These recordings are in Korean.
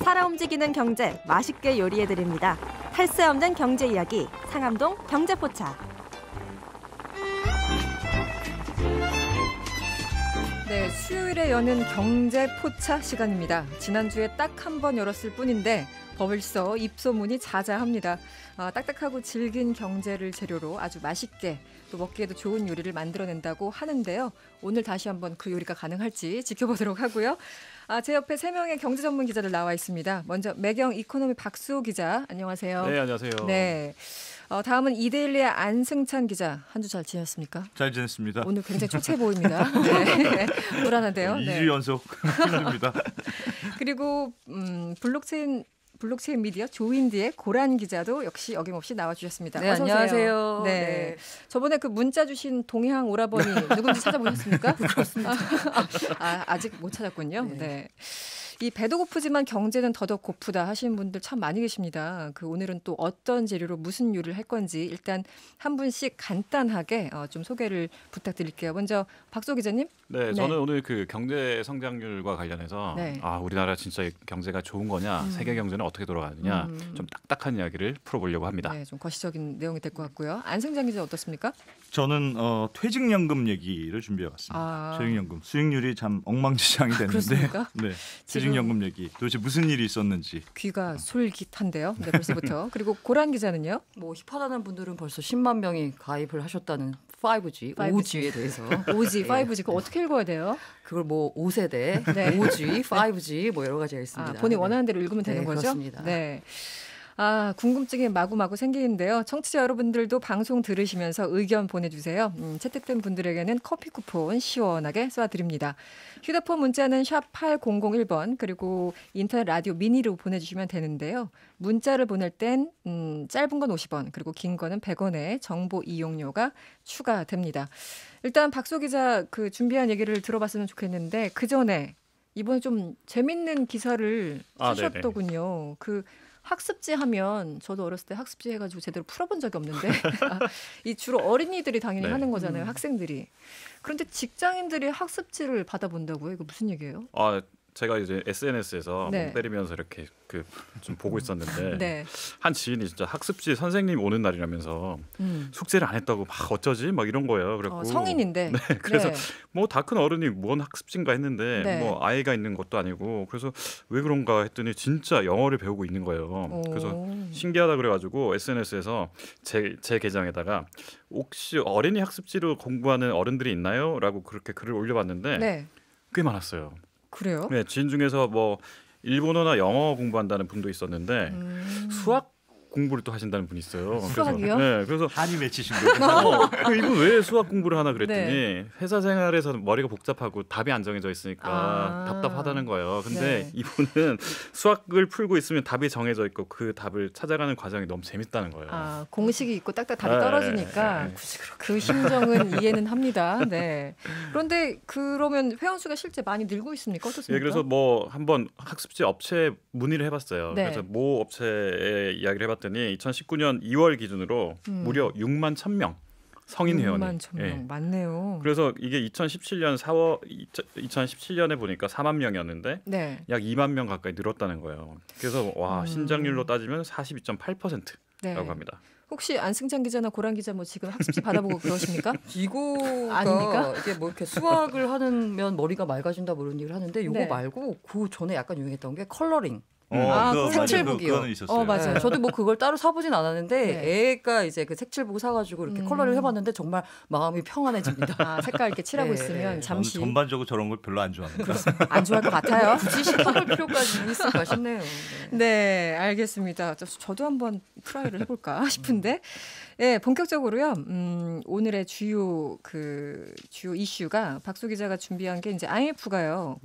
살아 움직이는 경제 맛있게 요리해드립니다. 탈세 없는 경제 이야기 상암동 경제포차. 네, 수요일에 여는 경제포차 시간입니다. 지난주에 딱 한 번 열었을 뿐인데 벌써 입소문이 자자합니다. 딱딱하고 질긴 경제를 재료로 아주 맛있게 또 먹기에도 좋은 요리를 만들어낸다고 하는데요. 오늘 다시 한번 그 요리가 가능할지 지켜보도록 하고요. 제 옆에 3명의 경제 전문 기자들 나와 있습니다. 먼저 매경 이코노미 박수호 기자, 안녕하세요. 네, 안녕하세요. 네. 다음은 이데일리의 안승찬 기자. 한 주 잘 지냈습니까? 잘 지냈습니다. 오늘 굉장히 초췌해 보입니다. 네. 불안한데요. 2주 연속 힘듭니다. 그리고 블록체인 미디어 조인디의 고란 기자도 역시 어김없이 나와주셨습니다. 네, 어서 오세요. 안녕하세요. 네. 네. 저번에 그 문자 주신 동해항 오라버니 누군지 찾아보셨습니까? 그렇습니다. 아직 못 찾았군요. 네. 네. 이 배도 고프지만 경제는 더더욱 고프다 하시는 분들 참 많이 계십니다. 오늘은 또 어떤 재료로 무슨 요리를 할 건지 일단 한 분씩 간단하게 좀 소개를 부탁드릴게요. 먼저 박소 기자님. 네, 저는 오늘 그 경제 성장률과 관련해서 네. 우리나라 진짜 경제가 좋은 거냐, 세계 경제는 어떻게 돌아가느냐, 좀 딱딱한 이야기를 풀어보려고 합니다. 네, 좀 거시적인 내용이 될 것 같고요. 안승찬 기자 어떻습니까? 저는 퇴직연금 얘기를 준비해왔습니다. 퇴직연금 수익률이 참 엉망진창이 됐는데, 그렇습니까? 네, 퇴직연금 얘기 도대체 무슨 일이 있었는지 귀가 솔깃한데요. 네, 벌써부터. 그리고 고란 기자는요? 뭐 힙하다는 분들은 벌써 10만 명이 가입을 하셨다는 5G, 5G에 대해서 5G, 5G 그거 어떻게 읽어야 돼요? 그걸 뭐 5세대, 네. 5G, 5G 뭐 여러 가지가 있습니다. 본인 원하는 대로 읽으면 되는 거죠? 그렇습니다. 네. 궁금증이 마구마구 생기는데요. 청취자 여러분들도 방송 들으시면서 의견 보내주세요. 채택된 분들에게는 커피 쿠폰 시원하게 쏴드립니다. 휴대폰 문자는 샵 8001번 그리고 인터넷 라디오 미니로 보내주시면 되는데요. 문자를 보낼 땐 짧은 건 50원 그리고 긴 거는 100원의 정보 이용료가 추가됩니다. 일단 박소 기자 준비한 얘기를 들어봤으면 좋겠는데 그 전에 이번에 좀 재밌는 기사를 쓰셨더군요. 학습지 하면 저도 어렸을 때 학습지 해가지고 제대로 풀어본 적이 없는데 이 주로 어린이들이 당연히 하는 거잖아요. 학생들이. 그런데 직장인들이 학습지를 받아본다고요? 이거 무슨 얘기예요? 제가 이제 SNS에서 멍 때리면서 이렇게 좀 보고 있었는데 네. 한 지인이 진짜 학습지 선생님 오는 날이라면서 숙제를 안 했다고 막 어쩌지 막 이런 거예요. 그래고 성인인데. 네, 그래서 뭐 다 큰 어른이 뭔 학습지인가 했는데 뭐 아이가 있는 것도 아니고 그래서 왜 그런가 했더니 진짜 영어를 배우고 있는 거예요. 그래서 신기하다 그래가지고 SNS에서 제 계정에다가 혹시 어린이 학습지로 공부하는 어른들이 있나요? 라고 그렇게 글을 올려봤는데 꽤 많았어요. 그래요? 네, 지인 중에서 뭐 일본어나 영어 공부한다는 분도 있었는데 수학 공부를 또 하신다는 분이 있어요. 수학이요? 그래서 한이 맺히신 거죠. 이분 왜 수학 공부를 하나 그랬더니 회사 생활에서 머리가 복잡하고 답이 안 정해져 있으니까 답답하다는 거예요. 근데 이분은 수학을 풀고 있으면 답이 정해져 있고 그 답을 찾아가는 과정이 너무 재밌다는 거예요. 공식이 있고 딱딱 답이 떨어지니까 그 심정은 이해는 합니다. 네. 그런데 그러면 회원수가 실제 많이 늘고 있습니까? 어떻습니까? 예, 그래서 뭐 한번 학습지 업체에 문의를 해봤어요. 그래서 모 업체에 이야기를 해봤더니 2019년 2월 기준으로 무려 6만 1,000명 성인 회원이. 6만 1,000명 맞네요. 그래서 이게 2017년에 보니까 4만 명이었는데 약 2만 명 가까이 늘었다는 거예요. 그래서 신장률로 따지면 42.8%라고 합니다. 혹시 안승찬 기자나 고란 기자 뭐 지금 학습지 받아보고 그러십니까? 이거가 아닙니까? 이게 뭐 이렇게 수학을 하면 머리가 맑아진다 뭐 이런 얘기를 하는데 이거 말고 그 전에 약간 유행했던 게 컬러링. 색칠북이요. 맞아요. 저도 뭐 그걸 따로 사보진 않았는데 애가 이제 그 색칠북 사가지고 이렇게 컬러를 해봤는데 정말 마음이 평안해집니다. 색깔 이렇게 칠하고 있으면 잠시. 전반적으로 저런 걸 별로 안 좋아합니다. 안 좋아할 것 같아요. 굳이 시켜볼 필요까지 있을까 싶네요. 네, 알겠습니다. 저도 한번 트라이를 해볼까 싶은데. 네, 본격적으로요. 오늘의 주요 이슈가 박소 기자가 준비한 게 이제 IMF가요.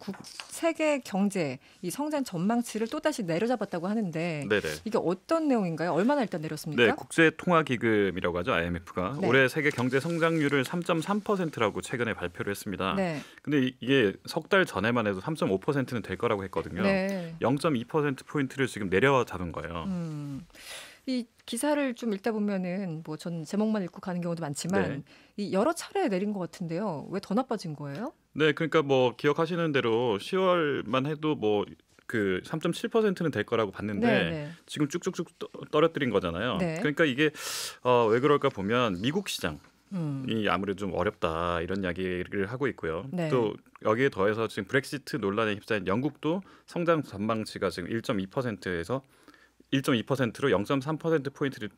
세계 경제 이 성장 전망치를 또다시 내려잡았다고 하는데 이게 어떤 내용인가요? 얼마나 일단 내렸습니까? 네, 국제통화기금이라고 하죠. IMF가 올해 세계 경제 성장률을 3.3%라고 최근에 발표를 했습니다. 근데 이게 석 달 전에만 해도 3.5%는 될 거라고 했거든요. 0.2%포인트를 지금 내려잡은 거예요. 이 기사를 좀 읽다 보면은 뭐 전 제목만 읽고 가는 경우도 많지만 이 여러 차례 내린 것 같은데요. 왜 더 나빠진 거예요? 네, 그러니까 뭐 기억하시는 대로 10월만 해도 뭐 그 3.7%는 될 거라고 봤는데 네네. 지금 쭉쭉쭉 떨어뜨린 거잖아요. 네. 그러니까 이게 왜 그럴까 보면 미국 시장 이 아무래도 좀 어렵다 이런 이야기를 하고 있고요. 네. 또 여기에 더해서 지금 브렉시트 논란에 휩싸인 영국도 성장 전망치가 지금 1.2%에서 1.2%로 0.3% 포인트를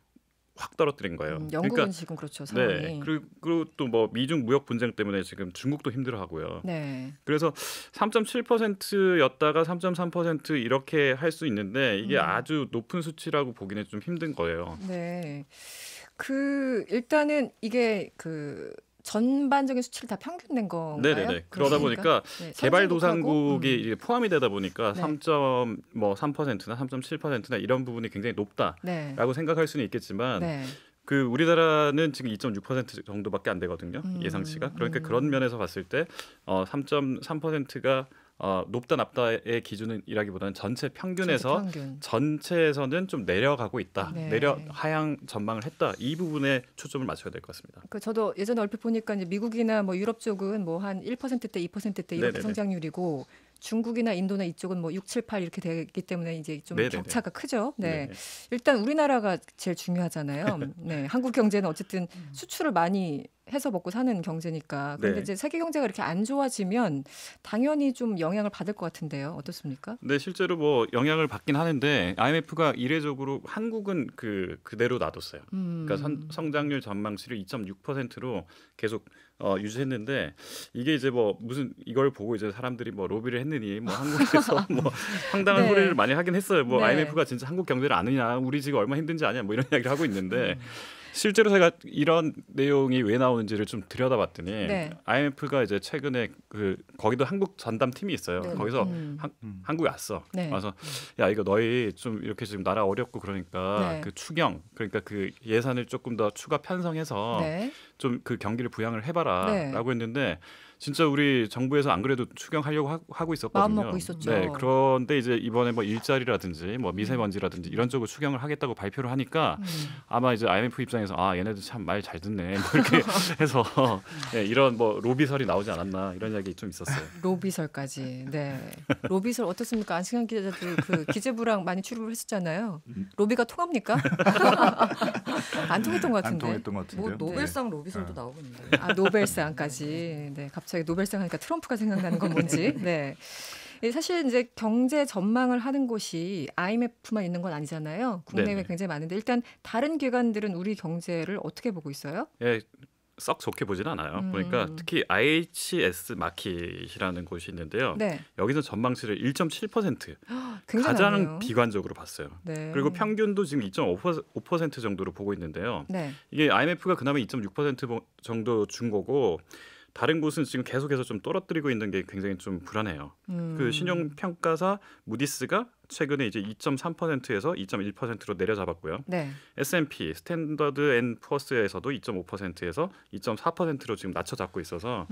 확 떨어뜨린 거예요. 영국은 그러니까, 지금 그렇죠, 상황이. 네. 그리고 또 뭐 미중 무역 분쟁 때문에 지금 중국도 힘들어하고요. 네. 그래서 3.7%였다가 3.3% 이렇게 할 수 있는데 이게 아주 높은 수치라고 보기는 좀 힘든 거예요. 네. 일단은 이게 전반적인 수치를 다 평균 낸 건가요? 네네네. 그러다 보니까 네, 개발도상국이 이제 포함이 되다 보니까 네. 3.3%나 3.7%나 이런 부분이 굉장히 높다라고 네. 생각할 수는 있겠지만 네. 그 우리나라는 지금 2.6% 정도밖에 안 되거든요. 예상치가. 그러니까 그런 면에서 봤을 때 3.3%가 높다 낮다의 기준이라기보다는 전체 평균에서 평균. 전체에서는 좀 내려가고 있다. 네. 하향 전망을 했다. 이 부분에 초점을 맞춰야 될 것 같습니다. 저도 예전에 얼핏 보니까 이제 미국이나 뭐 유럽 쪽은 뭐 한 1%대, 2%대 이렇게 네네네. 성장률이고 중국이나 인도나 이쪽은 뭐 6, 7, 8 이렇게 되기 때문에 이제 좀 네네네. 격차가 크죠. 네. 네. 일단 우리나라가 제일 중요하잖아요. 네. 한국 경제는 어쨌든 수출을 많이 해서 먹고 사는 경제니까. 그런데 네. 이제 세계 경제가 이렇게 안 좋아지면 당연히 좀 영향을 받을 것 같은데요. 어떻습니까? 네, 실제로 뭐 영향을 받긴 하는데 IMF가 이례적으로 한국은 그대로 놔뒀어요. 그러니까 성장률 전망치를 2.6%로 계속 유지했는데 이게 이제 뭐 무슨 이걸 보고 이제 사람들이 뭐 로비를 했느니 뭐 한국에서 뭐 황당한 네. 소리를 많이 하긴 했어요. 뭐 네. IMF가 진짜 한국 경제를 아느냐, 우리 지금 얼마나 힘든지 아냐, 뭐 이런 이야기를 하고 있는데. 실제로 제가 이런 내용이 왜 나오는지를 좀 들여다봤더니 네. IMF가 이제 최근에 거기도 한국 전담 팀이 있어요. 네. 거기서 한국에 왔어. 네. 와서 야 이거 너희 좀 이렇게 지금 나라 어렵고 그러니까 네. 그 추경 그러니까 그 예산을 조금 더 추가 편성해서 네. 좀 그 경기를 부양을 네. 해봐라라고 했는데 진짜 우리 정부에서 안 그래도 추경하려고 하고 있었거든요. 마음 먹고 있었죠. 네, 그런데 이제 이번에 뭐 일자리라든지 뭐 미세먼지라든지 이런 쪽으로 추경을 하겠다고 발표를 하니까 아마 이제 IMF 입장에서 얘네들 참 말 잘 듣네 뭐 이렇게 해서 네, 이런 뭐 로비설이 나오지 않았나 이런 이야기 좀 있었어요. 로비설까지. 네. 로비설 어떻습니까? 안승환 기자도 그 기재부랑 많이 출입을 했었잖아요. 로비가 통합니까? 안 통했던 것 안 같은데. 통했던 것 같은데요. 뭐 노벨상 로비설도 나오겠네요. 노벨상까지. 네, 갑자기 노벨상 하니까 트럼프가 생각나는 건 뭔지. 네. 사실 이제 경제 전망을 하는 곳이 IMF만 있는 건 아니잖아요. 국내외 네네. 굉장히 많은데 일단 다른 기관들은 우리 경제를 어떻게 보고 있어요? 예, 썩 좋게 보진 않아요. 보니까 특히 IHS 마켓이라는 곳이 있는데요. 네. 여기서 전망치를 1.7% 굉장히 가장 많네요. 비관적으로 봤어요. 네. 그리고 평균도 지금 2.5% 정도로 보고 있는데요. 네. 이게 IMF가 그나마 2.6% 정도 준 거고 다른 곳은 지금 계속해서 좀 떨어뜨리고 있는 게 굉장히 좀 불안해요. 그 신용 평가사 무디스가 최근에 이제 2.3%에서 2.1%로 내려잡았고요. 네. S&P 스탠더드 앤 푸어스에서도 2.5%에서 2.4%로 지금 낮춰 잡고 있어서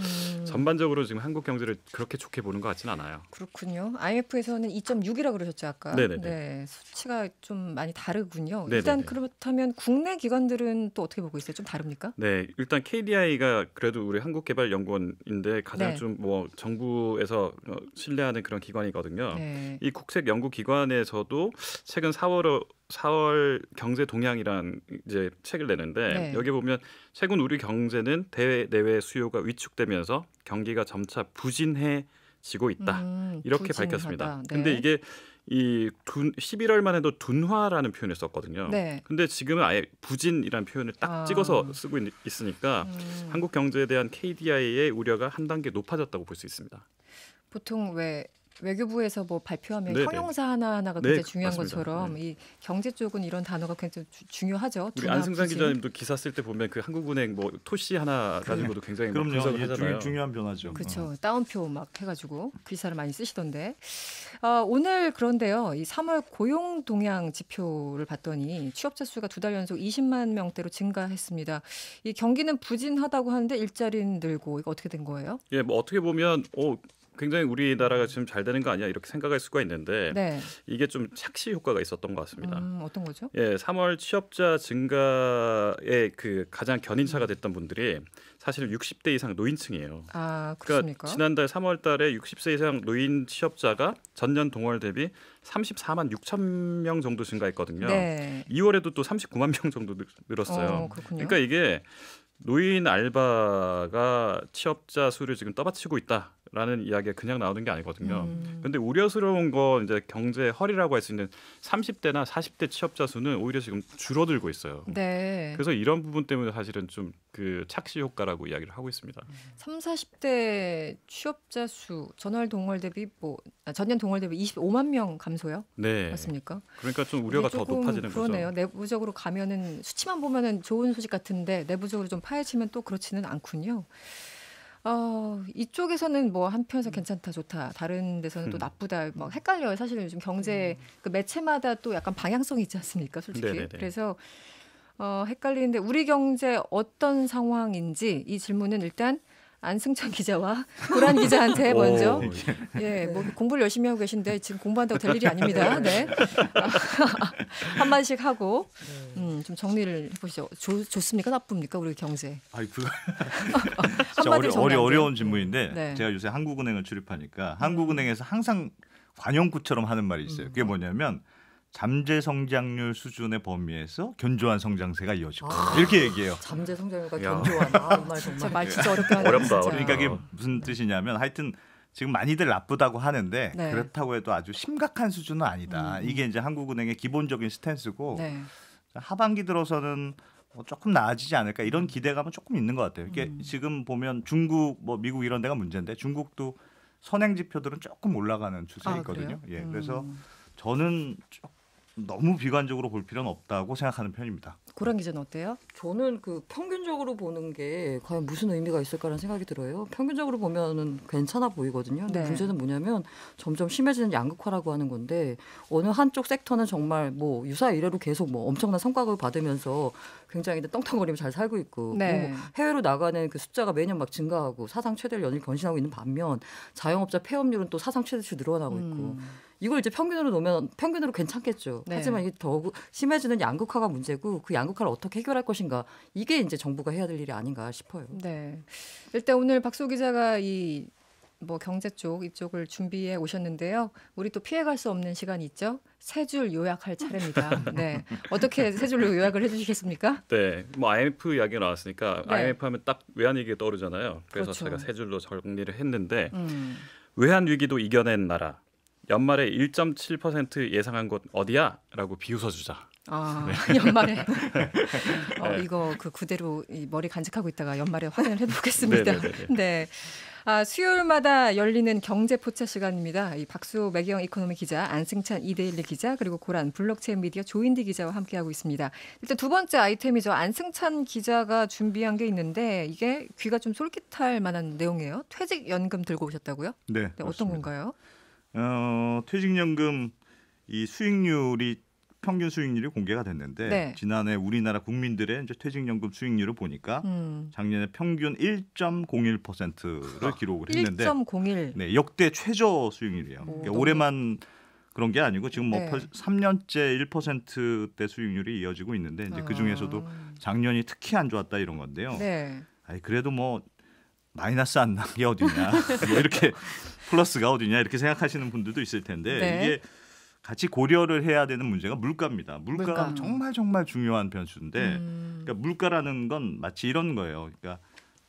전반적으로 지금 한국 경제를 그렇게 좋게 보는 것 같지는 않아요. 그렇군요. IMF에서는 2.6이라고 그러셨죠 아까. 네네네. 네, 수치가 좀 많이 다르군요. 네네네. 일단 그렇다면 국내 기관들은 또 어떻게 보고 있어요? 좀 다릅니까? 네, 일단 KDI가 그래도 우리 한국개발연구원인데 가장 네. 좀 뭐 정부에서 신뢰하는 그런 기관이거든요. 네. 이 국책 연구 기관에서도 최근 4월 경제 동향이란 이제 책을 내는데 네. 여기 보면 최근 우리 경제는 대내외 수요가 위축되면서 경기가 점차 부진해지고 있다. 이렇게 부진하다. 밝혔습니다. 네. 근데 이게 11월만 해도 둔화라는 표현을 썼거든요. 네. 근데 지금은 아예 부진이라는 표현을 딱 찍어서 쓰고 있으니까 한국 경제에 대한 KDI의 우려가 한 단계 높아졌다고 볼 수 있습니다. 보통 외교부에서 뭐 발표하면 네네. 형용사 하나하나가 네, 굉장히 중요한 맞습니다. 것처럼 네. 이 경제 쪽은 이런 단어가 굉장히 중요하죠. 우리 둔화, 안승산 부진. 기자님도 기사 쓸 때 보면 그 한국은행 뭐 토시 하나 가지고도 굉장히 막 그럼요. 분석을 이게 하잖아요. 중요한 변화죠. 그렇죠. 따옴표 막 해가지고 기사를 많이 쓰시던데. 오늘 그런데요. 이 3월 고용 동향 지표를 봤더니 취업자 수가 2달 연속 20만 명대로 증가했습니다. 이 경기는 부진하다고 하는데 일자리는 늘고 이거 어떻게 된 거예요? 예, 뭐 어떻게 보면 굉장히 우리나라가 지금 잘 되는 거 아니야 이렇게 생각할 수가 있는데 네. 이게 좀 착시 효과가 있었던 것 같습니다. 어떤 거죠? 예, 3월 취업자 증가의 그 가장 견인차가 됐던 분들이 사실 60대 이상 노인층이에요. 아, 그렇습니까? 그러니까 지난달 3월달에 60세 이상 노인 취업자가 전년 동월 대비 34만 6천 명 정도 증가했거든요. 네. 2월에도 또 39만 명 정도 늘었어요. 그렇군요. 그러니까 이게 노인 알바가 취업자 수를 지금 떠받치고 있다라는 이야기가 그냥 나오는 게 아니거든요. 그런데 우려스러운 건 이제 경제 허리라고 할 수 있는 30대나 40대 취업자 수는 오히려 지금 줄어들고 있어요. 네. 그래서 이런 부분 때문에 사실은 좀 그 착시 효과라고 이야기를 하고 있습니다. 30, 40대 취업자 수 전년 동월 대비 25만 명 감소요? 네. 맞습니까? 그러니까 좀 우려가 더 높아지는 그러네요. 거죠. 내부적으로 가면은 수치만 보면은 좋은 소식 같은데 내부적으로 좀 파헤치면 또 그렇지는 않군요. 이쪽에서는 뭐 한편에서 괜찮다, 좋다, 다른 데서는 또 나쁘다, 막 헷갈려요. 사실 요즘 경제 그 매체마다 또 약간 방향성이 있지 않습니까, 솔직히. 네네네. 그래서 헷갈리는데 우리 경제 어떤 상황인지 이 질문은 일단 안승찬 기자와 고란 기자한테 먼저 뭐 공부를 열심히 하고 계신데 지금 공부한다고 될 일이 아닙니다. 네. 한마디씩 하고 좀 정리를 해보시죠. 좋습니까? 나쁩니까? 우리 경제. 진짜 어려운 질문인데 네. 제가 요새 한국은행을 출입하니까 한국은행에서 항상 관용구처럼 하는 말이 있어요. 그게 뭐냐면 잠재 성장률 수준의 범위에서 견조한 성장세가 이어지고 이렇게 얘기해요. 잠재 성장률과 견조한 이 말 정말 말 진짜 어렵게 하네요. 어렵다. 그러니까 이게 무슨 뜻이냐면 하여튼 지금 많이들 나쁘다고 하는데 네. 그렇다고 해도 아주 심각한 수준은 아니다. 이게 이제 한국은행의 기본적인 스탠스고 네. 하반기 들어서는 조금 나아지지 않을까 이런 기대감은 조금 있는 것 같아요. 이게 지금 보면 중국, 미국 이런 데가 문제인데 중국도 선행 지표들은 조금 올라가는 추세에 있거든요. 그래요? 그래서 저는 너무 비관적으로 볼 필요는 없다고 생각하는 편입니다. 고란 기자는 어때요? 저는 그 평균적으로 보는 게 과연 무슨 의미가 있을까라는 생각이 들어요. 평균적으로 보면은 괜찮아 보이거든요. 근데 네. 문제는 뭐냐면 점점 심해지는 양극화라고 하는 건데 어느 한쪽 섹터는 정말 뭐 유사 이래로 계속 뭐 엄청난 성과를 받으면서 굉장히 떵떵거리며 잘 살고 있고 네. 뭐 해외로 나가는 그 숫자가 매년 막 증가하고 사상 최대를 연일 견신하고 있는 반면 자영업자 폐업률은 또 사상 최대치 늘어나고 있고 이걸 이제 평균으로 놓으면 평균으로 괜찮겠죠. 네. 하지만 이게 더 심해지는 양극화가 문제고 그 양극화를 어떻게 해결할 것인가 이게 이제 정부가 해야 될 일이 아닌가 싶어요. 네. 일단 오늘 박소 기자가 이 경제 쪽 이쪽을 준비해 오셨는데요. 우리 또 피해갈 수 없는 시간이 있죠. 세 줄 요약할 차례입니다. 네. 어떻게 세 줄로 요약을 해주시겠습니까? 네, IMF 이야기가 나왔으니까 네. IMF 하면 딱 외환 위기가 떠오르잖아요. 그래서 그렇죠. 제가 세 줄로 정리를 했는데 외환 위기도 이겨낸 나라. 연말에 1.7% 예상한 곳 어디야? 라고 비웃어주자. 연말에 이거 그대로 이 머리 간직하고 있다가 연말에 확인을 해보겠습니다. 네. 수요일마다 열리는 경제 포차 시간입니다. 이 박수 매경 이코노미 기자, 안승찬 이데일리 기자, 그리고 고란 블록체인 미디어 조인디 기자와 함께하고 있습니다. 일단 두 번째 아이템이죠. 안승찬 기자가 준비한 게 있는데 이게 귀가 좀 솔깃할 만한 내용이에요. 퇴직연금 들고 오셨다고요? 네, 어떤 건가요? 퇴직연금 이 수익률이 평균 수익률이 공개가 됐는데 네. 지난해 우리나라 국민들의 이제 퇴직연금 수익률을 보니까 작년에 평균 1.01%를 기록을 했는데 1.01. 네, 역대 최저 수익률이에요. 그러니까 올해만 그런 게 아니고 지금 3년째 1%대 수익률이 이어지고 있는데 이제 그 중에서도 작년이 특히 안 좋았다 이런 건데요. 네. 그래도 마이너스 안 난 게 어디냐, 이렇게 플러스가 어디냐 이렇게 생각하시는 분들도 있을 텐데 네. 이게 같이 고려를 해야 되는 문제가 물가입니다. 물가가 정말 중요한 변수인데 그러니까 물가라는 건 마치 이런 거예요. 그러니까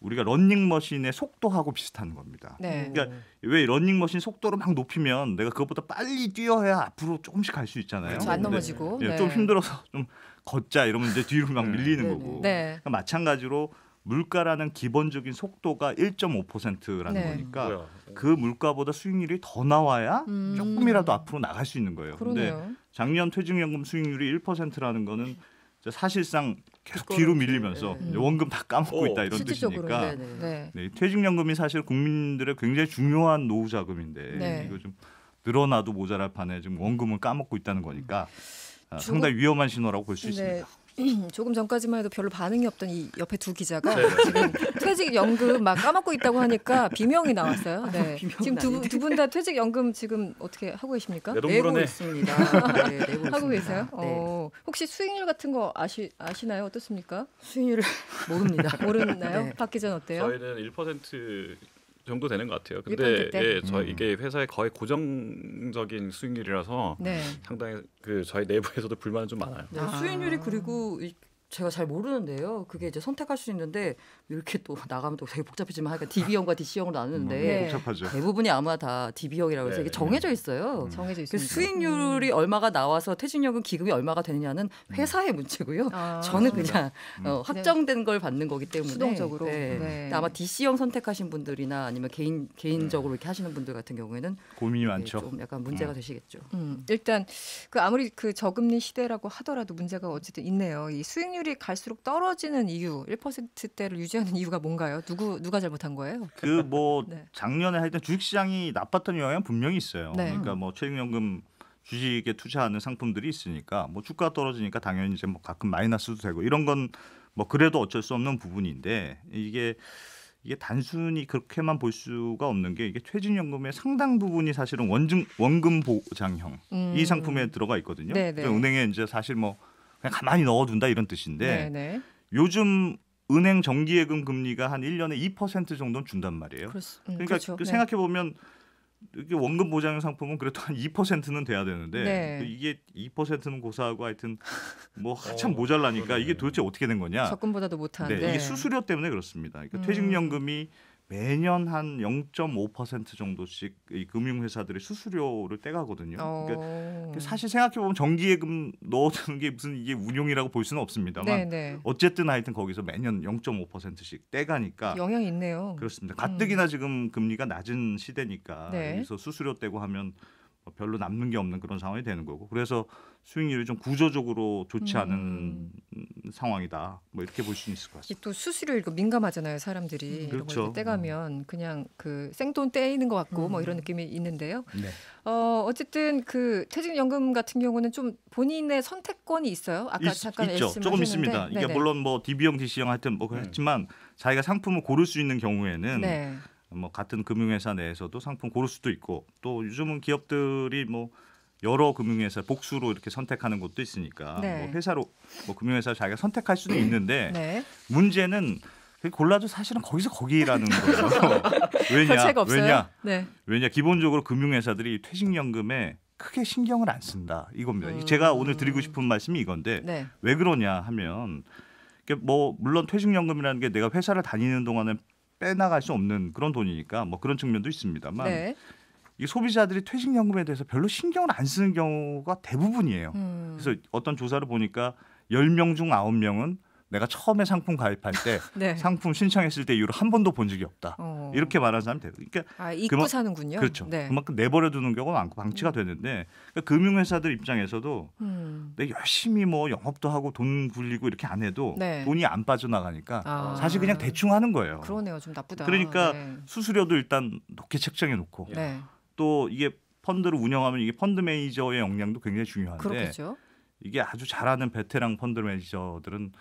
우리가 러닝머신의 속도하고 비슷한 겁니다. 네. 그러니까 왜 러닝머신 속도를 막 높이면 내가 그것보다 빨리 뛰어야 앞으로 조금씩 갈 수 있잖아요. 그렇죠. 안 넘어지고. 네. 좀 힘들어서 좀 걷자 이러면 이제 뒤로 막 밀리는 거고. 네. 그러니까 마찬가지로 물가라는 기본적인 속도가 1.5%라는 네. 거니까 그 물가보다 수익률이 더 나와야 조금이라도 앞으로 나갈 수 있는 거예요. 그런데 작년 퇴직연금 수익률이 1%라는 거는 사실상 계속 뒤로 밀리면서 원금 다 까먹고 있다 이런 뜻이니까 네, 퇴직연금이 사실 국민들의 굉장히 중요한 노후 자금인데 이거 좀 늘어나도 모자랄 판에 지금 원금을 까먹고 있다는 거니까 상당히 위험한 신호라고 볼 수 있습니다. 조금 전까지만 해도 별로 반응이 없던 이 옆에 두 기자가 지금 퇴직연금 막 까먹고 있다고 하니까 비명이 나왔어요. 네. 지금 두 분 다 퇴직연금 지금 어떻게 하고 계십니까? 내고 있습니다. 네, 내고 하고 있습니다. 계세요? 네. 혹시 수익률 같은 거 아시나요? 어떻습니까? 수익률을 모릅니다. 모르나요? 네. 박 기자는 어때요? 저희는 1% 정도 되는 것 같아요. 근데 1% 저희 이게 회사의 거의 고정적인 수익률이라서 네. 상당히 저희 내부에서도 불만은 좀 많아요. 네, 수익률이 그리고 제가 잘 모르는데요. 그게 이제 선택할 수 있는데 이렇게 또 나가면 또 되게 복잡해지만 하니까 DB형과 DC형으로 나누는데 네. 복잡하죠. 대부분이 아마 다 DB형이라고 해서 이게 정해져 있어요. 정해져 그 있습니다. 수익률이 얼마가 나와서 퇴직연금 기금이 얼마가 되느냐는 회사의 문제고요. 저는 그냥 확정된 걸 받는 거기 때문에 수동적으로. 네. 네. 아마 DC형 선택하신 분들이나 아니면 개인적으로 이렇게 하시는 분들 같은 경우에는 고민이 많죠. 좀 약간 문제가 되시겠죠. 일단 아무리 그 저금리 시대라고 하더라도 문제가 어쨌든 있네요. 이 수익률이 갈수록 떨어지는 이유, 1%대를 유지하는 이유가 뭔가요? 누가 잘못한 거예요? 네. 작년에 하여튼 주식시장이 나빴던 영향은 분명히 있어요. 네. 그러니까 뭐 퇴직연금 주식에 투자하는 상품들이 있으니까 뭐 주가 떨어지니까 당연히 이제 뭐 가끔 마이너스도 되고 이런 건 뭐 그래도 어쩔 수 없는 부분인데 이게 단순히 그렇게만 볼 수가 없는 게 이게 퇴직연금의 상당 부분이 사실은 원금 보장형 이 상품에 들어가 있거든요. 그러니까 은행에 이제 사실 뭐 그냥 가만히 넣어둔다 이런 뜻인데 네네. 요즘 은행 정기예금 금리가 한 1년에 2% 정도는 준단 말이에요. 그러니까 그렇죠. 생각해 보면 이게 원금 보장 상품은 그래도 한 2%는 돼야 되는데 이게 2%는 고사하고 하여튼 뭐 한참 모자라니까 이게 도대체 어떻게 된 거냐? 적금보다도 못한데 이게 수수료 때문에 그렇습니다. 그러니까 퇴직연금이 매년 한 0.5% 정도씩 이 금융회사들이 수수료를 떼가거든요. 그러니까 사실 생각해 보면 정기예금 넣어두는 게 무슨 이게 운용이라고 볼 수는 없습니다만 어쨌든 하여튼 거기서 매년 0.5%씩 떼가니까 영향이 있네요. 그렇습니다. 가뜩이나 지금 금리가 낮은 시대니까 여기서 수수료 떼고 하면 별로 남는 게 없는 그런 상황이 되는 거고 그래서 수익률이 좀 구조적으로 좋지 않은 상황이다. 뭐 이렇게 볼 수 있을 것 같습니다. 또 수수료 이거 민감하잖아요, 사람들이. 그렇죠. 이런 거 떼가면 그냥 그 생돈 떼이는 것 같고 뭐 이런 느낌이 있는데요. 네. 어쨌든 그 퇴직연금 같은 경우는 좀 본인의 선택권이 있어요. 아까 잠깐 있죠. 조금 있습니다. 이게 물론 뭐 DB형, DC형 하여튼 뭐 그렇지만 자기가 상품을 고를 수 있는 경우에는 뭐 같은 금융회사 내에서도 상품 고를 수도 있고 또 요즘은 기업들이 뭐 여러 금융회사 복수로 이렇게 선택하는 곳도 있으니까 뭐 회사로 뭐 금융회사 자기가 선택할 수도 있는데 문제는 골라도 사실은 거기서 거기라는 거예요. 왜냐 기본적으로 금융회사들이 퇴직연금에 크게 신경을 안 쓴다 이겁니다. 제가 오늘 드리고 싶은 말씀이 이건데 왜 그러냐 하면 뭐 물론 퇴직연금이라는 게 내가 회사를 다니는 동안에 빼나갈 수 없는 그런 돈이니까 뭐 그런 측면도 있습니다만 이 소비자들이 퇴직연금에 대해서 별로 신경을 안 쓰는 경우가 대부분이에요. 그래서 어떤 조사를 보니까 10명 중 9명은 내가 처음에 상품 가입할 때 상품 신청했을 때 이후로 한 번도 본 적이 없다. 이렇게 말하는 사람이 돼요. 그러니까 잊고 사는군요. 그렇죠. 그만큼 내버려 두는 경우가 많고 방치가 되는데 그러니까 금융회사들 입장에서도 내가 열심히 뭐 영업도 하고 돈 굴리고 이렇게 안 해도 돈이 안 빠져나가니까 사실 그냥 대충 하는 거예요. 그러네요. 좀 나쁘다. 그러니까 수수료도 일단 높게 책정해 놓고 또 이게 펀드를 운영하면 이게 펀드 매니저의 역량도 굉장히 중요한데 그렇겠죠. 이게 아주 잘하는 베테랑 펀드 매니저들은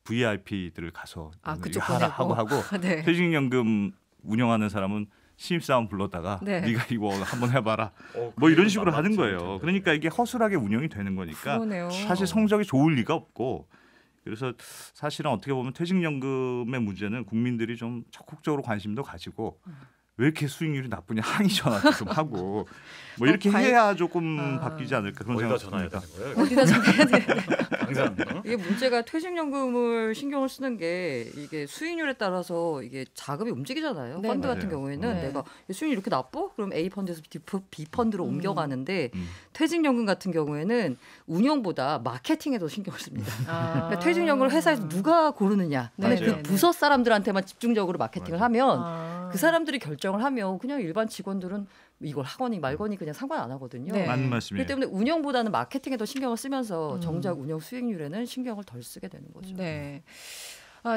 VIP들을 가서 그쪽 하고 퇴직연금 운영하는 사람은 신입사원 불렀다가 네가 이거 한번 해봐라 뭐 이런 식으로 하는 거예요. 그러니까 이게 허술하게 운영이 되는 거니까 그러네요. 사실 성적이 좋을 리가 없고 그래서 사실은 어떻게 보면 퇴직연금의 문제는 국민들이 좀 적극적으로 관심도 가지고 왜 이렇게 수익률이 나쁘냐 항의 전화도 좀 하고 뭐 이렇게 해야 조금 바뀌지 않을까 그런 생각이 듭니다. 어디다 전화해야 돼? 항상 이게 문제가 퇴직연금을 신경을 쓰는 게 이게 수익률에 따라서 이게 자금이 움직이잖아요. 펀드 같은 경우에는 내가 수익률이 이렇게 나빠? 그럼 A 펀드에서 B 펀드로 옮겨가는데 퇴직연금 같은 경우에는 운영보다 마케팅에 더 신경을 씁니다. 그러니까 퇴직연금을 회사에서 누가 고르느냐, 그 부서 사람들한테만 집중적으로 마케팅을 하면 그 사람들이 결정을 하면 그냥 일반 직원들은 이걸 하거니 말거니 그냥 상관 안 하거든요. 맞는 말씀이에요. 그렇기 때문에 운영보다는 마케팅에 더 신경을 쓰면서 정작 운영 수익률에는 신경을 덜 쓰게 되는 거죠.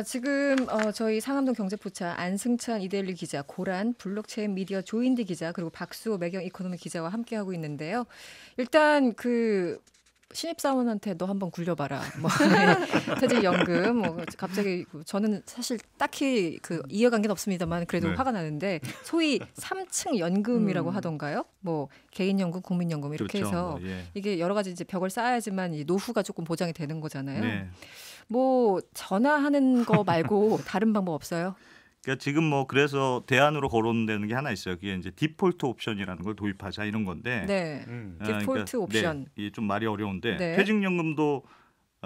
지금 저희 상암동 경제포차 안승찬 이데일리 기자, 고란 블록체인 미디어 조인디 기자 그리고 박수호 매경 이코노미 기자와 함께하고 있는데요. 일단 신입사원한테 너 한번 굴려봐라. 뭐 퇴직연금 뭐 갑자기 저는 사실 딱히 그 이어관계는 없습니다만 그래도 네. 화가 나는데 소위 3층 연금이라고 하던가요? 뭐 개인연금, 국민연금 이렇게 그렇죠. 해서 예. 이게 여러 가지 이제 벽을 쌓아야지만 이 노후가 조금 보장이 되는 거잖아요. 네. 뭐 전화하는 거 말고 다른 방법 없어요? 그러니까 지금 뭐 그래서 대안으로 거론되는 게 하나 있어요. 그게 이제 디폴트 옵션이라는 걸 도입하자 이런 건데. 네. 디폴트 옵션. 네, 좀 말이 어려운데 네. 퇴직연금도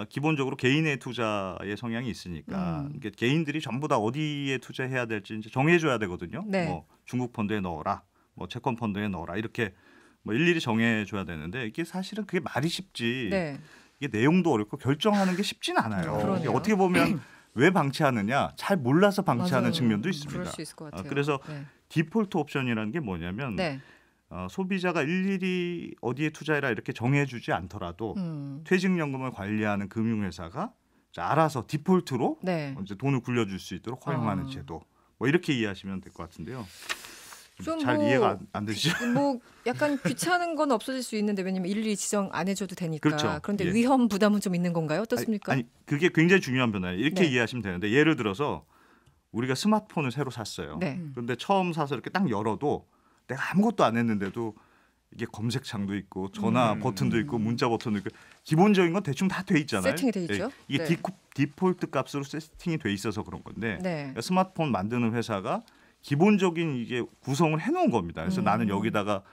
기본적으로 개인의 투자의 성향이 있으니까 그러니까 개인들이 전부 다 어디에 투자해야 될지 이제 정해줘야 되거든요. 네. 뭐 중국 펀드에 넣어라, 뭐 채권 펀드에 넣어라 이렇게 뭐 일일이 정해줘야 되는데 이게 사실은 그게 말이 쉽지. 네. 이게 내용도 어렵고 결정하는 게 쉽진 않아요. 그러네요. 어떻게 보면 왜 방치하느냐 잘 몰라서 방치하는 맞아요. 측면도 있습니다. 그럴 수 있을 것 같아요. 그래서 네. 디폴트 옵션이라는 게 뭐냐면 네. 소비자가 일일이 어디에 투자해라 이렇게 정해주지 않더라도 퇴직연금을 관리하는 금융회사가 알아서 디폴트로 네. 이제 돈을 굴려줄 수 있도록 허용하는 제도. 뭐 이렇게 이해하시면 될 것 같은데요. 좀 잘 뭐 이해가 안 되시죠? 뭐 약간 귀찮은 건 없어질 수 있는데 왜냐면 일일이 지정 안 해줘도 되니까. 그렇죠. 그런데 예. 위험 부담은 좀 있는 건가요? 어떻습니까? 아니 그게 굉장히 중요한 변화예요. 이렇게 네. 이해하시면 되는데 예를 들어서 우리가 스마트폰을 새로 샀어요. 네. 그런데 처음 사서 이렇게 딱 열어도 내가 아무것도 안 했는데도 이게 검색창도 있고 전화 버튼도 있고 문자 버튼도 있고 기본적인 건 대충 다 돼 있잖아요. 세팅이 돼 있죠. 예. 이게 네. 디폴트 값으로 세팅이 돼 있어서 그런 건데 네. 그러니까 스마트폰 만드는 회사가 기본적인 이게 구성을 해놓은 겁니다. 그래서 나는 여기다가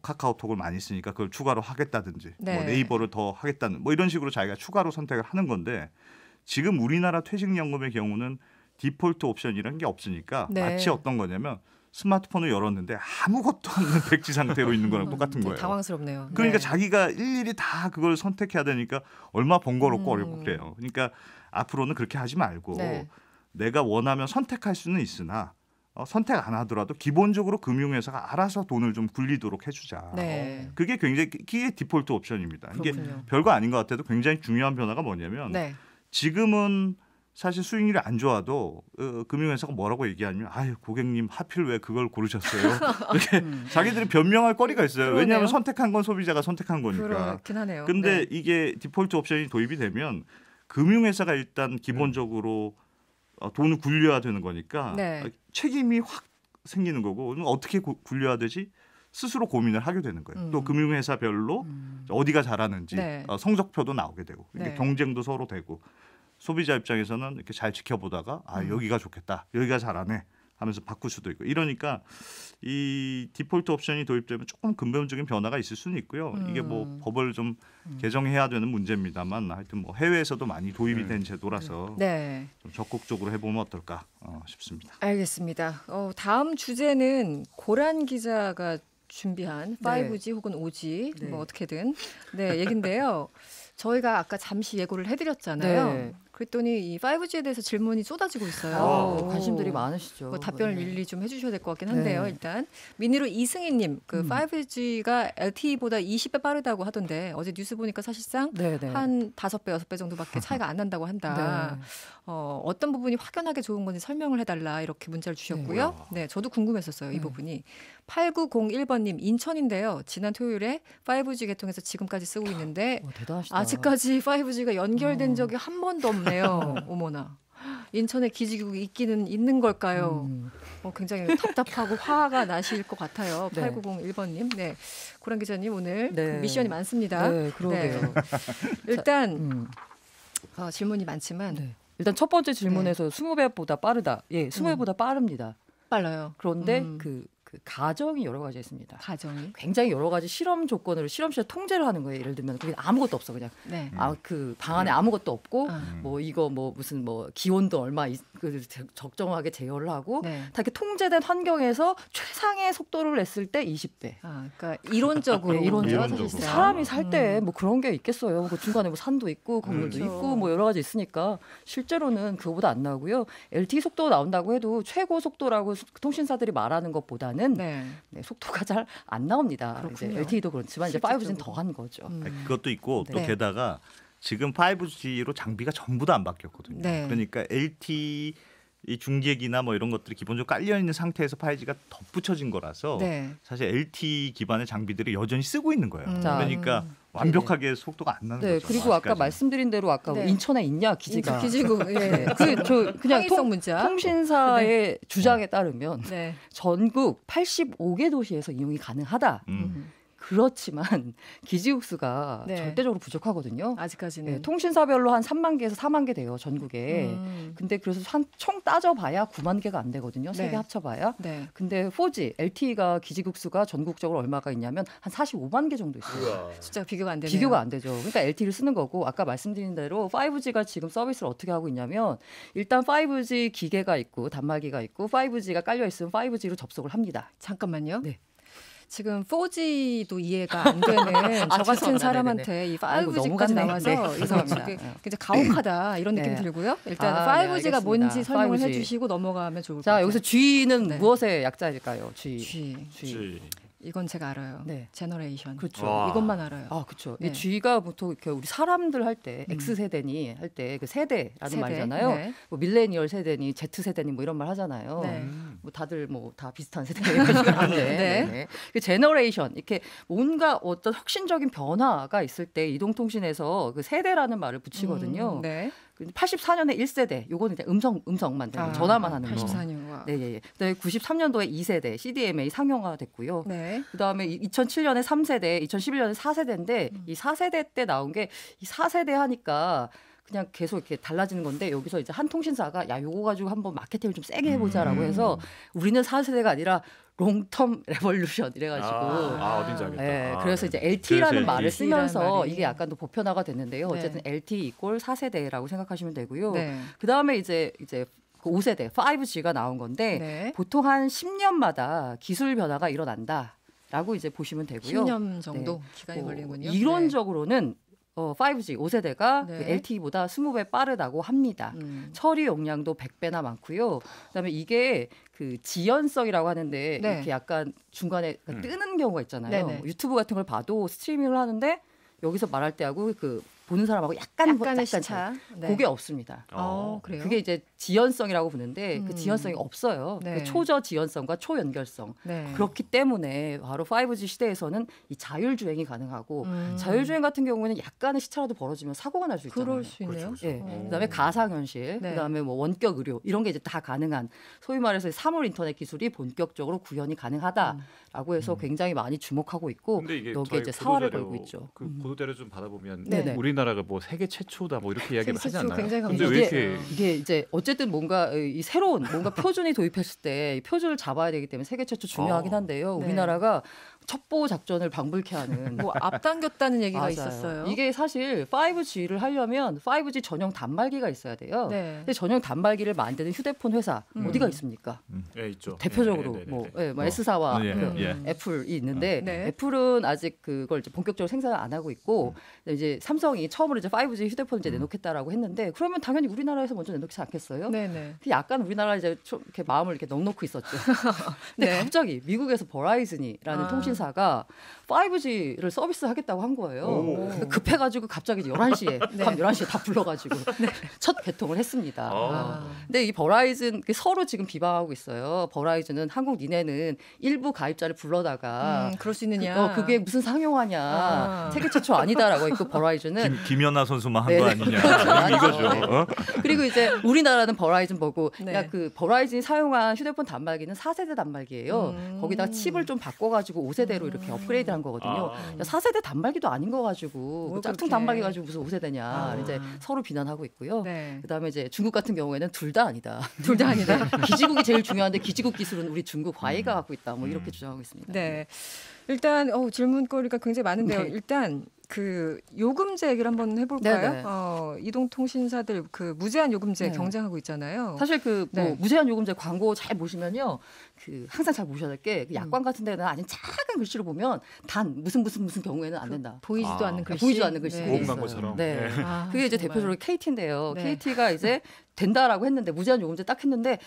카카오톡을 많이 쓰니까 그걸 추가로 하겠다든지 네. 뭐 네이버를 더 하겠다는 뭐 이런 식으로 자기가 추가로 선택을 하는 건데 지금 우리나라 퇴직연금의 경우는 디폴트 옵션이라는 게 없으니까 네. 마치 어떤 거냐면 스마트폰을 열었는데 아무것도 없는 백지 상태로 있는 거랑 똑같은 거예요. 당황스럽네요. 그러니까 네. 자기가 일일이 다 그걸 선택해야 되니까 얼마 번거롭고 어렵고 그래요. 그러니까 앞으로는 그렇게 하지 말고 네. 내가 원하면 선택할 수는 있으나 선택 안 하더라도 기본적으로 금융회사가 알아서 돈을 좀 굴리도록 해주자. 네. 그게 굉장히 그게 디폴트 옵션입니다. 그렇군요. 이게 별거 아닌 것 같아도 굉장히 중요한 변화가 뭐냐면 네. 지금은 사실 수익률이 안 좋아도 금융회사가 뭐라고 얘기하냐면 아유 고객님 하필 왜 그걸 고르셨어요? 이렇게 자기들이 변명할 거리가 있어요. 그러네요. 왜냐하면 선택한 건 소비자가 선택한 거니까. 그렇긴 하네요. 근데 네. 이게 디폴트 옵션이 도입이 되면 금융회사가 일단 기본적으로 돈을 굴려야 되는 거니까 네. 책임이 확 생기는 거고 그럼 어떻게 굴려야 되지? 스스로 고민을 하게 되는 거예요. 또 금융회사별로 어디가 잘하는지 네. 성적표도 나오게 되고 이게 네. 경쟁도 서로 되고 소비자 입장에서는 이렇게 잘 지켜보다가 여기가 좋겠다, 여기가 잘하네 하면서 바꿀 수도 있고 이러니까 이 디폴트 옵션이 도입되면 조금 근본적인 변화가 있을 수는 있고요. 이게 뭐 법을 좀 개정해야 되는 문제입니다만 하여튼 뭐 해외에서도 많이 도입이 된 제도라서 네. 좀 적극적으로 해보면 어떨까 싶습니다. 알겠습니다. 다음 주제는 고란 기자가 준비한 5G 혹은 5G 네. 뭐 어떻게든 얘긴데요. 저희가 아까 잠시 예고를 해드렸잖아요. 네. 그랬더니 이 5G에 대해서 질문이 쏟아지고 있어요. 관심들이 많으시죠. 뭐 답변을 네. 일일이 좀 해주셔야 될 것 같긴 한데요. 네. 일단 미니로 이승희님, 그 5G가 LTE보다 20배 빠르다고 하던데 어제 뉴스 보니까 사실상 네, 네. 한 5배, 6배 정도밖에 차이가 안 난다고 한다. 네. 어떤 부분이 확연하게 좋은 건지 설명을 해달라 이렇게 문자를 주셨고요. 네, 저도 궁금했었어요. 이 부분이. 8901번님 인천인데요. 지난 토요일에 5G 개통해서 지금까지 쓰고 있는데 대단하시다. 아직까지 5G가 연결된 적이 한 번도 없네요. 어머나. 인천에 기지국이 있기는 있는 걸까요? 굉장히 답답하고 화가 나실 것 같아요. 네. 8901번님. 네. 고란 기자님 오늘 네. 미션이 많습니다. 네, 그러게요. 일단 질문이 많지만 네. 일단 첫 번째 질문에서 20배보다 빠르다. 예, 20배보다 빠릅니다. 빨라요. 그런데 그 가정이 여러 가지 있습니다. 가정이 굉장히 여러 가지 실험 조건으로 실험실에 통제를 하는 거예요. 예를 들면 그게 아무것도 없어 그냥. 네. 그 방 안에 아무것도 없고 아. 뭐 이거 뭐 무슨 뭐 기온도 얼마 적정하게 제어를 하고 네. 다 이렇게 통제된 환경에서 최상의 속도를 냈을 때 20배. 그러니까 이론적으로 네, 이론적으로. 사실상. 사람이 살 때 뭐 그런 게 있겠어요. 그 중간에 뭐 산도 있고 건물도 그렇죠. 있고 뭐 여러 가지 있으니까 실제로는 그거보다 안 나오고요. LTE 속도 나온다고 해도 최고 속도라고 통신사들이 말하는 것보다는 네. 네, 속도가 잘 안 나옵니다. 이제 그렇군요. LTE도 그렇지만 이제 실질적으로. 5G는 더한 거죠. 그것도 있고 또 네. 게다가 지금 5G로 장비가 전부 다 안 바뀌었거든요. 네. 그러니까 LTE 이 중계기나 뭐 이런 것들이 기본적으로 깔려 있는 상태에서 5G가 덧붙여진 거라서 사실 LTE 기반의 장비들이 여전히 쓰고 있는 거예요. 그러니까 완벽하게 속도가 안 나는 거죠. 그리고 아까 말씀드린 대로 아까 인천에 있냐 기지가. 기지국. 저 그냥 문자. 통신사의 주장에 따르면 전국 85개 도시에서 이용이 가능하다. 그렇지만 기지국수가 절대적으로 부족하거든요. 아직까지는. 통신사별로 한 3만 개에서 4만 개 돼요, 전국에. 근데 그래서 총 따져봐야 9만 개가 안 되거든요. 세 개 합쳐봐야. 근데 4G, LTE가 기지국수가 전국적으로 얼마가 있냐면 한 45만 개 정도 있어요. 숫자가 비교가 안 되네요. 비교가 안 되죠. 그러니까 LTE를 쓰는 거고 아까 말씀드린 대로 5G가 지금 서비스를 어떻게 하고 있냐면 일단 5G 기계가 있고 단말기가 있고 5G가 깔려 있으면 5G로 접속을 합니다. 잠깐만요. 네. 지금 4G도 이해가 안 되는 저 같은 사람한테 이 5G까지 나와서 그래서 굉장히 가혹하다 이런 느낌 들고요. 일단 5G가 뭔지 설명을 5G. 해주시고 넘어가면 좋을 것 자, 같아요. 여기서 G는 무엇의 약자일까요? G. 이건 제가 알아요. 제너레이션. 그렇죠. 이것만 알아요. 그렇죠. 이 G가 보통 이렇게 우리 사람들 할 때 X세대니 할 때 그 세대라는 말이잖아요. 뭐 밀레니얼 세대니 Z세대니 뭐 이런 말 하잖아요. 뭐 다들 뭐 다 비슷한 세대인데. 그 제너레이션 이렇게 뭔가 어떤 혁신적인 변화가 있을 때 이동통신에서 그 세대라는 말을 붙이거든요. 84년에 1세대, 요거는 이제 음성만 되는 전화만 하는 거. 84년. 그다음에 93년도에 2세대 CDMA 상용화됐고요. 그다음에 2007년에 3세대, 2011년에 4세대인데 이 4세대 때 나온 게 이 4세대 하니까 그냥 계속 이렇게 달라지는 건데 여기서 이제 한 통신사가 야 요거 가지고 한번 마케팅을 좀 세게 해보자라고 해서 우리는 4세대가 아니라 롱텀 레볼루션 이래가지고 어딘지 알겠다. 그래서 이제 LTE라는 말을 쓰면서 이게 약간 더 보편화가 됐는데요. 어쨌든 LTE 이꼴 4세대라고 생각하시면 되고요. 그 다음에 이제 그 5세대 5G가 나온 건데 보통 한 10년마다 기술 변화가 일어난다라고 이제 보시면 되고요. 10년 정도 기간이 걸리는군요. 이론적으로는 5G 5세대가 그 LTE보다 20배 빠르다고 합니다. 처리 용량도 100배나 많고요. 그다음에 이게 그 지연성이라고 하는데 이렇게 약간 중간에 뜨는 경우가 있잖아요. 유튜브 같은 걸 봐도 스트리밍을 하는데 여기서 말할 때하고 그 보는 사람하고 약간의 시차. 그게 없습니다. 그래요? 그게 이제 지연성이라고 부르는데 그 지연성이 없어요. 그 초저 지연성과 초연결성. 그렇기 때문에 바로 5G 시대에서는 이 자율주행이 가능하고 자율주행 같은 경우에는 약간의 시차라도 벌어지면 사고가 날 수 있잖아요. 그럴 수 있네요. 그다음에 가상현실, 그다음에 뭐 원격 의료 이런 게 이제 다 가능한 소위 말해서 사물 인터넷 기술이 본격적으로 구현이 가능하다라고 해서 굉장히 많이 주목하고 있고 여기에 이제 사활을 걸고 있죠. 그 보도자료 좀 받아보면 우리나라가 뭐 세계 최초다 뭐 이렇게 이야기를 하지 않나요? 근데 왜 이렇게 이게 이제 어쨌든 뭔가 이 새로운 뭔가 표준이 도입했을 때 이 표준을 잡아야 되기 때문에 세계 최초 중요하긴 한데요. 우리나라가 첩보 작전을 방불케 하는 뭐 앞당겼다는 얘기가 있었어요. 이게 사실 5G를 하려면 5G 전용 단말기가 있어야 돼요. 근데 전용 단말기를 만드는 휴대폰 회사 어디가 있습니까? 있죠. 대표적으로 뭐 S사와 애플이 있는데 애플은 아직 그걸 이제 본격적으로 생산을 안 하고 있고 이제 삼성이 처음으로 이제 5G 휴대폰을 이제 내놓겠다라고 했는데 그러면 당연히 우리나라에서 먼저 내놓지 않겠어요? 약간 우리나라 이제 좀 이렇게 마음을 이렇게 넉넉히 있었죠. 근데 갑자기 미국에서 버라이즌이라는 통신사가 5G를 서비스하겠다고 한 거예요. 급해가지고 갑자기 11시에 밤 11시에 다 불러가지고 첫 개통을 했습니다. 근데 이 버라이즌 서로 지금 비방하고 있어요. 버라이즌은 한국 니네는 일부 가입자를 불러다가 그럴 수 있느냐? 그게 무슨 상용하냐? 세계 최초 아니다라고 했고 버라이즌은 김연아 선수만 한 거 아니냐? 이거죠. 그리고 이제 우리나라는 버라이즌 보고 야 그 버라이즌이 사용한 휴대폰 단말기는 4세대 단말기예요. 거기다가 칩을 좀 바꿔가지고 5세대로 이렇게 업그레이드한 거거든요. 야, 4세대 단말기도 아닌 거 가지고 그 짝퉁 단말기 가지고 무슨 5세대냐 이제 서로 비난하고 있고요. 그다음에 이제 중국 같은 경우에는 둘 다 아니다. 둘 다 아니다. 기지국이 제일 중요한데 기지국 기술은 우리 중국 화이가 갖고 있다. 뭐 이렇게 주장하고 있습니다. 일단 질문거리가 굉장히 많은데요. 일단 그 요금제 얘기를 한번 해볼까요? 이동통신사들 그 무제한 요금제 경쟁하고 있잖아요. 사실 그 뭐 무제한 요금제 광고 잘 보시면요, 그 항상 잘 보셔야 될 게 그 약관 같은 데는 아닌 작은 글씨로 보면 단 무슨 경우에는 안 된다. 보이지도 않는 글씨. 보이지도 않는 글씨. 보험 광고처럼. 그게 이제 대표적으로 KT인데요. KT가 이제 된다라고 했는데 무제한 요금제 딱 했는데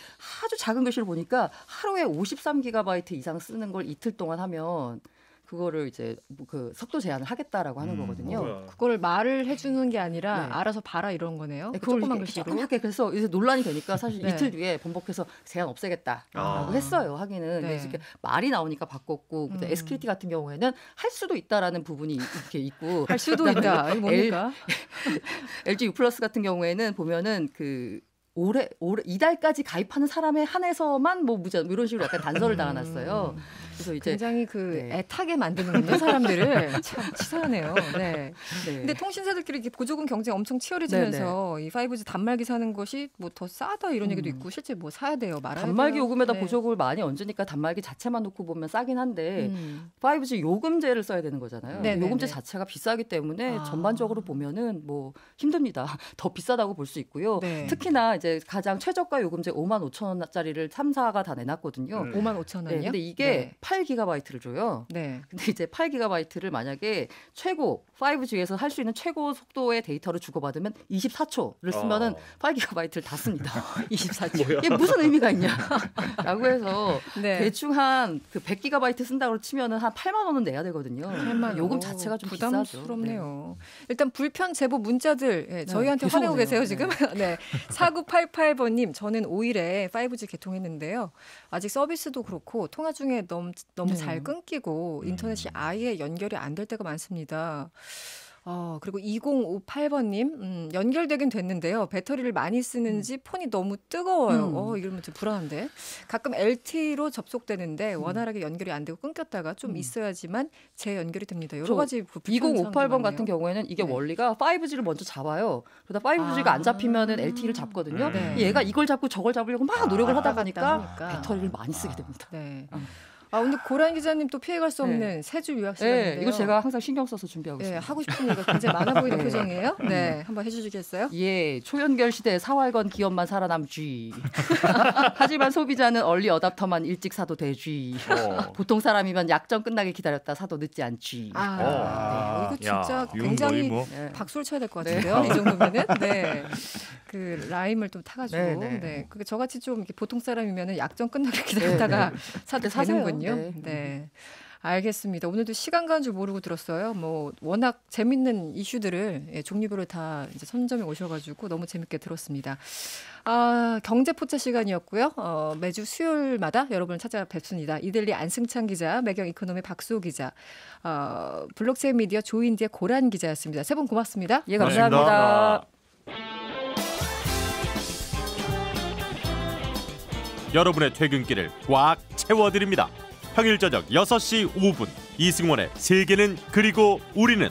아주 작은 글씨를 보니까 하루에 53GB 이상 쓰는 걸 이틀 동안 하면 그거를 이제 그 속도 제한을 하겠다라고 하는 거거든요. 그걸 말을 해주는 게 아니라 알아서 봐라 이런 거네요. 네, 조그만 글씨로. 그래서 이제 논란이 되니까 사실 이틀 뒤에 번복해서 제한 없애겠다라고 했어요. 하기는 그래서 이렇게 말이 나오니까 바꿨고 SKT 같은 경우에는 할 수도 있다라는 부분이 이렇게 있고 할 수도 있다. 이게 뭡니까? LG U+ 같은 경우에는 보면은 그 올해 이달까지 가입하는 사람에 한해서만 뭐 무전 이런 식으로 약간 단서를 달아놨어요. 그래서 이제 굉장히 그 애타게 만드는군요 사람들을. 참 치사하네요. 네. 근데 통신사들끼리 이렇게 보조금 경쟁 엄청 치열해지면서 이 5G 단말기 사는 것이 뭐 더 싸다 이런 얘기도 있고 실제 뭐 사야 돼요, 말아야 단말기 돼요? 요금에다 보조금을 많이 얹으니까 단말기 자체만 놓고 보면 싸긴 한데 5G 요금제를 써야 되는 거잖아요. 요금제 자체가 비싸기 때문에 전반적으로 보면은 뭐 힘듭니다. 더 비싸다고 볼 수 있고요. 특히나 이제 가장 최저가 요금제 55,000원짜리를 3사가 다 내놨거든요. 55,000원이요? 근데 이게 8GB를 줘요. 근데 이제 8GB를 만약에 최고 5G에서 할 수 있는 최고 속도의 데이터를 주고받으면 24초를 쓰면은 8GB를 다 씁니다. 24초. 이게 무슨 의미가 있냐라고 해서 대충 한 그 100GB 쓴다고 치면은 한 8만 원은 내야 되거든요. 8만 원. 요금 자체가 좀 부담스럽네요. 일단 불편 제보 문자들 저희한테 화내고 계세요 지금. 4988번님, 저는 5일에 5G 개통했는데요. 아직 서비스도 그렇고 통화 중에 너무 잘 끊기고 인터넷이 아예 연결이 안 될 때가 많습니다. 그리고 2058번님, 연결되긴 됐는데요. 배터리를 많이 쓰는지 폰이 너무 뜨거워요. 이러면 좀 불안한데. 가끔 LTE로 접속되는데 원활하게 연결이 안 되고 끊겼다가 좀 있어야지만 재연결이 됩니다. 여러 가지 2058번 같은 경우에는 이게 원리가 5G를 먼저 잡아요. 그러다 5G가 안 잡히면은 LTE를 잡거든요. 얘가 이걸 잡고 저걸 잡으려고 막 노력을 하다 보니까 배터리를 많이 쓰게 됩니다. 근데 고란 기자님 또 피해갈 수 없는 세주 유학 시간인데요. 이거 제가 항상 신경 써서 준비하고 있습니다. 하고 싶은 얘기가 굉장히 많아 보이는 표정이에요. 한번 해주시겠어요? 초연결 시대 사활건 기업만 살아남쥐. 하지만 소비자는 얼리 어답터만 일찍 사도 되쥐. 보통 사람이면 약정 끝나게 기다렸다 사도 늦지 않쥐. 이거 진짜 굉장히 박수를 쳐야 될 것 같은데요. 이 정도면은. 그 라임을 좀 타가지고. 그게 저같이 좀 이렇게 보통 사람이면은 약정 끝나게 기다렸다가 사도 되는군요. 알겠습니다. 오늘도 시간 가는 줄 모르고 들었어요. 뭐 워낙 재밌는 이슈들을 종류별로 다 이제 선점해 오셔가지고 너무 재밌게 들었습니다. 경제 포차 시간이었고요. 매주 수요일마다 여러분을 찾아뵙습니다. 이들리 안승찬 기자, 매경 이코노미 박수호 기자, 블록체인 미디어 조인디의 고란 기자였습니다. 세 분 고맙습니다. 감사합니다. 여러분의 퇴근길을 꽉 채워드립니다. 평일 저녁 6시 5분 이승원의 세계는 그리고 우리는